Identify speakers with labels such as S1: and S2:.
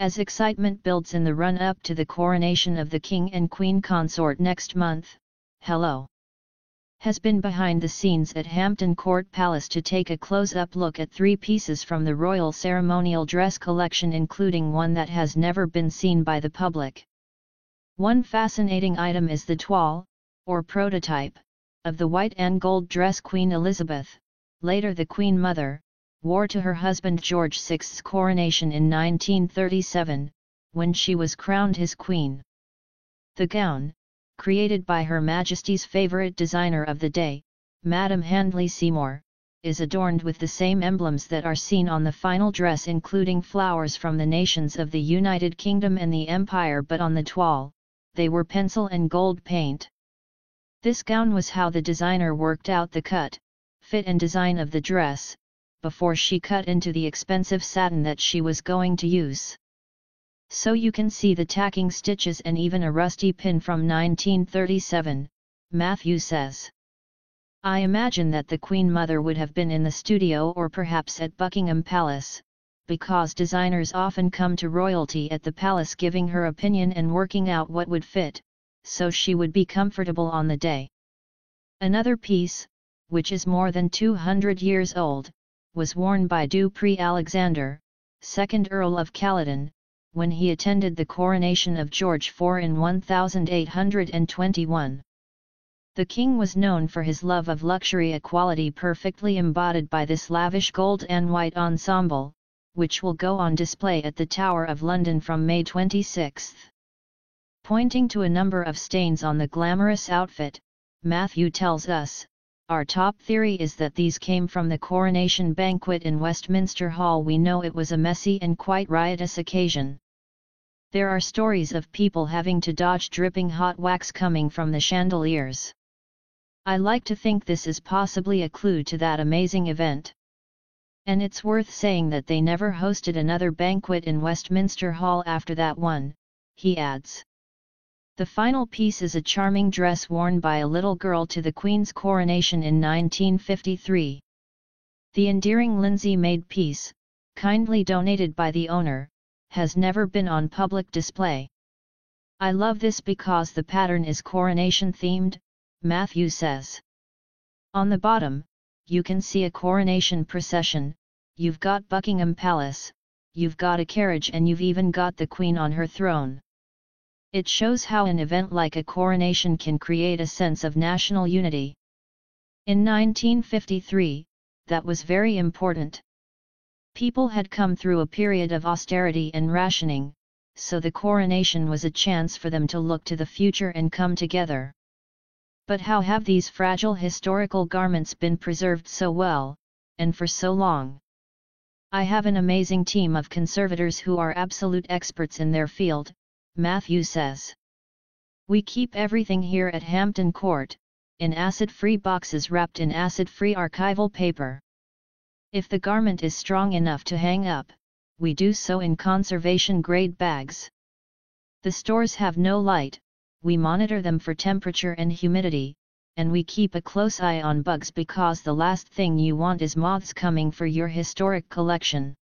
S1: As excitement builds in the run-up to the coronation of the King and Queen Consort next month, Hello has been behind the scenes at Hampton Court Palace to take a close-up look at 3 pieces from the royal ceremonial dress collection, including one that has never been seen by the public. One fascinating item is the toile, or prototype, of the white and gold dress Queen Elizabeth, later the Queen Mother, wore to her husband George VI's coronation in 1937, when she was crowned his queen. The gown, created by Her Majesty's favourite designer of the day, Madame Handley Seymour, is adorned with the same emblems that are seen on the final dress, including flowers from the nations of the United Kingdom and the Empire, but on the toile, they were pencil and gold paint. This gown was how the designer worked out the cut, fit and design of the dress, before she cut into the expensive satin that she was going to use. So you can see the tacking stitches and even a rusty pin from 1937, Matthew says. I imagine that the Queen Mother would have been in the studio or perhaps at Buckingham Palace, because designers often come to royalty at the palace giving her opinion and working out what would fit, so she would be comfortable on the day. Another piece, which is more than 200 years old, was worn by Du Preez-Alexander, 2nd Earl of Caledon, when he attended the coronation of George IV in 1821. The king was known for his love of luxury, a quality perfectly embodied by this lavish gold and white ensemble, which will go on display at the Tower of London from May 26. Pointing to a number of stains on the glamorous outfit, Matthew tells us, our top theory is that these came from the coronation banquet in Westminster Hall. We know it was a messy and quite riotous occasion. There are stories of people having to dodge dripping hot wax coming from the chandeliers. I like to think this is possibly a clue to that amazing event. And it's worth saying that they never hosted another banquet in Westminster Hall after that one, he adds. The final piece is a charming dress worn by a little girl to the Queen's coronation in 1953. The endearing Lindsay-made piece, kindly donated by the owner, has never been on public display. I love this because the pattern is coronation-themed, Matthew says. On the bottom, you can see a coronation procession, you've got Buckingham Palace, you've got a carriage, and you've even got the Queen on her throne. It shows how an event like a coronation can create a sense of national unity. In 1953, that was very important. People had come through a period of austerity and rationing, so the coronation was a chance for them to look to the future and come together. But how have these fragile historical garments been preserved so well, and for so long? I have an amazing team of conservators who are absolute experts in their field, Matthew says. We keep everything here at Hampton Court, in acid-free boxes wrapped in acid-free archival paper. If the garment is strong enough to hang up, we do so in conservation-grade bags. The stores have no light, we monitor them for temperature and humidity, and we keep a close eye on bugs because the last thing you want is moths coming for your historic collection.